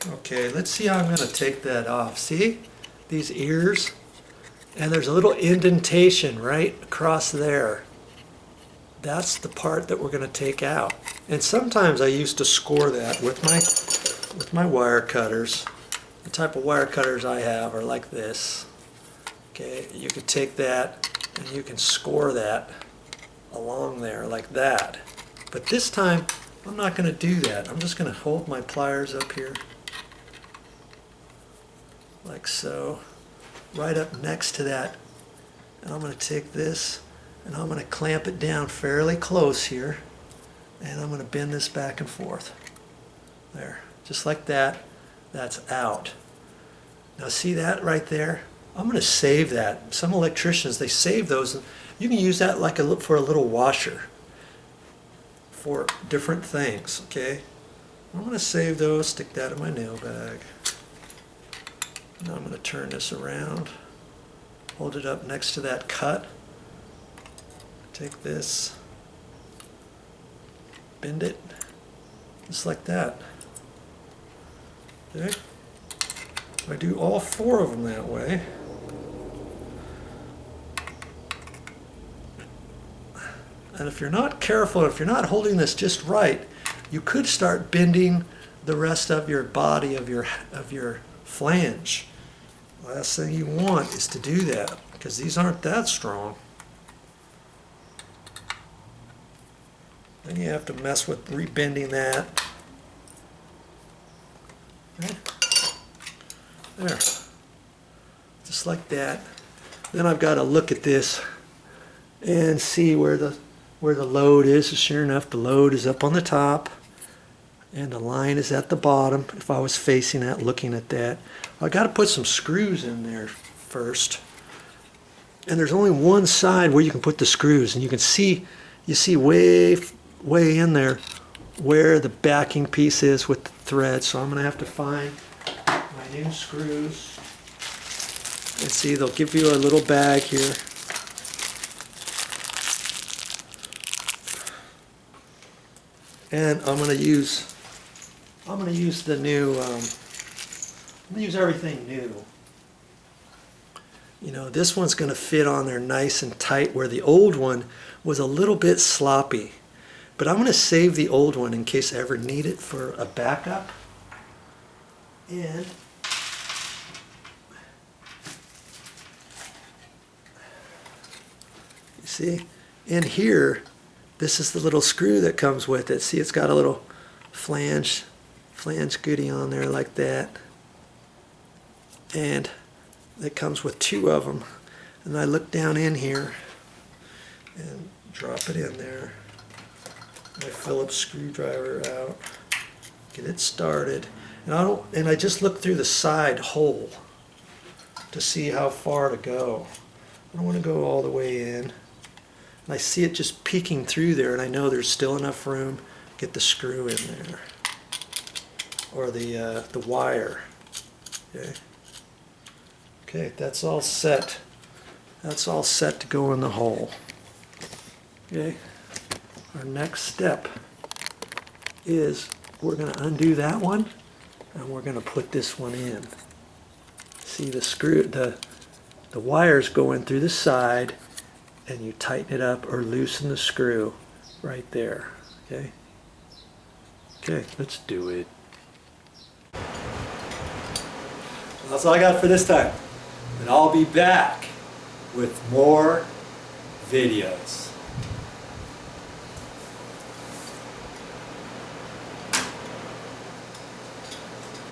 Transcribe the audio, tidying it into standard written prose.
Okay, let's see how I'm going to take that off. See these ears? And there's a little indentation right across there. That's the part that we're going to take out. And sometimes I used to score that with my wire cutters. The type of wire cutters I have are like this. Okay, you could take that and you can score that along there like that. But this time I'm not going to do that. I'm just going to hold my pliers up here like so, right up next to that, and I'm going to take this and I'm going to clamp it down fairly close here, and I'm going to bend this back and forth. There, just like that. That's out. Now see that right there? I'm going to save that. Some electricians, they save those. You can use that like for a little washer for different things, okay? I'm going to save those, stick that in my nail bag. Now I'm going to turn this around, hold it up next to that cut, take this, bend it, just like that. Okay? I do all four of them that way. And if you're not careful, if you're not holding this just right, you could start bending the rest of your body of your flange. Last thing you want is to do that, because these aren't that strong. Then you have to mess with rebending that. Okay. There. Just like that. Then I've got to look at this and see where the load is. Sure enough, the load is up on the top and the line is at the bottom. If I was facing that, looking at that, I got to put some screws in there first. And there's only one side where you can put the screws, and you see way in there where the backing piece is with the thread. So I'm going to have to find my new screws. And see, they'll give you a little bag here. And I'm going to use the new, I'm going to use everything new. You know, this one's going to fit on there nice and tight, where the old one was a little bit sloppy. But I'm going to save the old one in case I ever need it for a backup. And you see, in here, this is the little screw that comes with it. See, it's got a little flange goodie on there like that. And it comes with two of them. And I look down in here and drop it in there. My Phillips screwdriver out. Get it started. And I just look through the side hole to see how far to go. I don't want to go all the way in. And I see it just peeking through there, and I know there's still enough room to get the screw in there, or the wire. Okay. Okay, that's all set. That's all set to go in the hole. Okay. Our next step is we're going to undo that one, and we're going to put this one in. See the screw, the wires go in through the side, and you tighten it up or loosen the screw right there. Okay? Okay, let's do it. That's all I got for this time. And I'll be back with more videos.